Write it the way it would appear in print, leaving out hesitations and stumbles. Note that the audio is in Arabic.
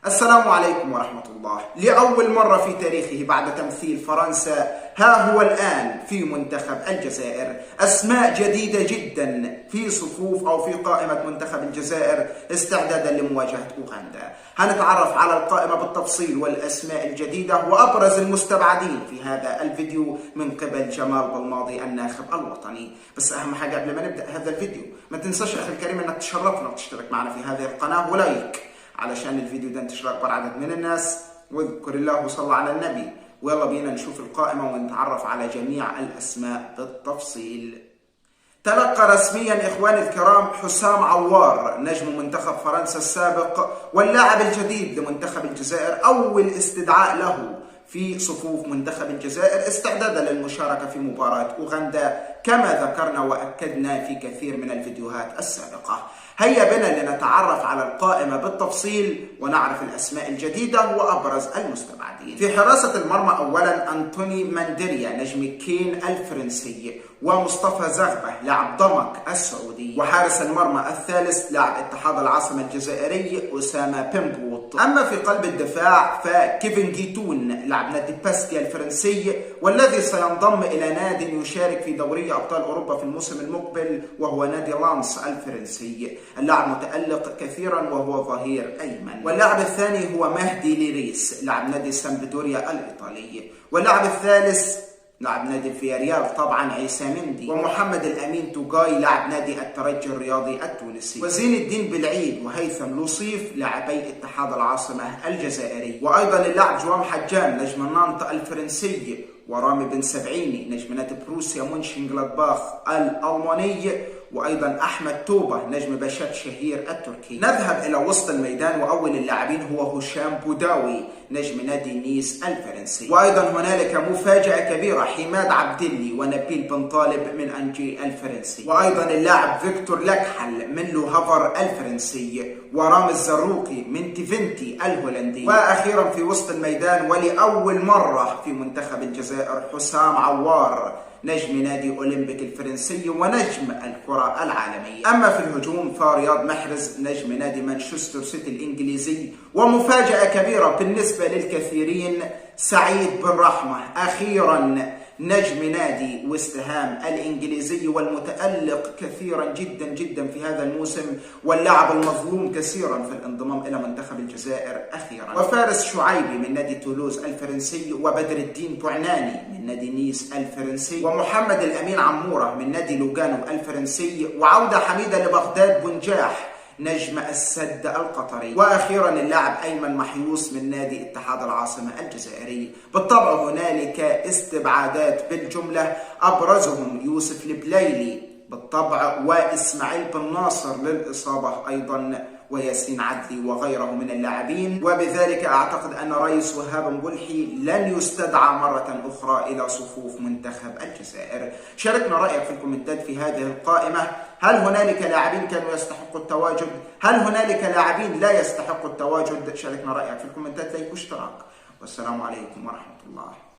السلام عليكم ورحمة الله. لأول مرة في تاريخه بعد تمثيل فرنسا، ها هو الآن في منتخب الجزائر أسماء جديدة جدا في صفوف أو في قائمة منتخب الجزائر استعدادا لمواجهة أوغندا. هنتعرف على القائمة بالتفصيل والأسماء الجديدة وأبرز المستبعدين في هذا الفيديو من قبل جمال بلماضي الناخب الوطني. بس أهم حاجة قبل ما نبدأ هذا الفيديو، ما تنساش أخي الكريم أنك تشرفنا وتشترك معنا في هذه القناة ولايك علشان الفيديو ده انتشر اكبر عدد من الناس، واذكر الله وصلى على النبي. ويلا بينا نشوف القائمة ونتعرف على جميع الأسماء بالتفصيل. تلقى رسميا إخواني الكرام حسام عوار نجم منتخب فرنسا السابق واللاعب الجديد لمنتخب الجزائر أول استدعاء له في صفوف منتخب الجزائر استعدادا للمشاركة في مباراة أوغندا كما ذكرنا وأكدنا في كثير من الفيديوهات السابقة. هيا بنا لنتعرف على القائمة بالتفصيل ونعرف الأسماء الجديدة وأبرز المستبعدين. في حراسة المرمى أولا أنطوني مانديريا نجم كين الفرنسي، ومصطفى زغبة لاعب ضمك السعودي، وحارس المرمى الثالث لاعب اتحاد العاصمة الجزائري أسامة بيمبوط. أما في قلب الدفاع فكيفن جيتون لاعب نادي باستيا الفرنسي والذي سينضم إلى ناد يشارك في دوري أبطال أوروبا في الموسم المقبل وهو نادي لانس الفرنسي. اللاعب متألق كثيرا وهو ظهير أيمن. واللاعب الثاني هو مهدي ليريس لاعب نادي سامبدوريا الإيطالي. واللاعب الثالث لاعب نادي الفياريال طبعا عيسى مندي. ومحمد الأمين توغاي لاعب نادي الترجي الرياضي التونسي. وزين الدين بالعيد وهيثم لوصيف لاعبي اتحاد العاصمة الجزائري. وأيضا اللاعب جوام حجان نجم نانت الفرنسي، ورامي بن سبعيني نجم نادي بروسيا مونشنغلادباخ الألماني، وأيضا أحمد توبة نجم باشاك شهير التركي. نذهب إلى وسط الميدان وأول اللاعبين هو هشام بوداوي نجم نادي نيس الفرنسي. وأيضا هنالك مفاجأة كبيرة، حماد عبدلي ونبيل بن طالب من أنجي الفرنسي. وأيضا اللاعب فيكتور لكحل من لو هافر الفرنسي، ورامز زروقي من تيفنتي الهولندي. وأخيرا في وسط الميدان ولأول مرة في منتخب الجزائر حسام عوار نجم نادي أولمبيك الفرنسي ونجم الكرة العالمية. أما في الهجوم فرياض محرز نجم نادي مانشستر سيتي الإنجليزي. ومفاجأة كبيرة بالنسبة للكثيرين سعيد بن رحمة أخيرا نجم نادي ويست هام الإنجليزي والمتألق كثيرا جدا في هذا الموسم واللاعب المظلوم كثيرا في الانضمام إلى منتخب الجزائر أخيرا. وفارس شعيبي من نادي تولوز الفرنسي، وبدر الدين بوعناني من نادي نيس الفرنسي، ومحمد الأمين عمورة من نادي لوغانو الفرنسي، وعودة حميدة لبغداد بنجاح نجم السد القطري. واخيرا اللاعب ايمن محيوس من نادي اتحاد العاصمه الجزائري. بالطبع هنالك استبعادات بالجمله ابرزهم يوسف البليلي بالطبع، واسماعيل بن ناصر للاصابه ايضا، وياسين عدلي وغيره من اللاعبين. وبذلك اعتقد ان رئيس وهاب مبلحي لن يستدعى مرة اخرى الى صفوف منتخب الجزائر. شاركنا رايك في الكومنتات في هذه القائمة. هل هنالك لاعبين كانوا يستحقوا التواجد؟ هل هنالك لاعبين لا يستحقوا التواجد؟ شاركنا رايك في الكومنتات، لايك واشتراك. والسلام عليكم ورحمة الله.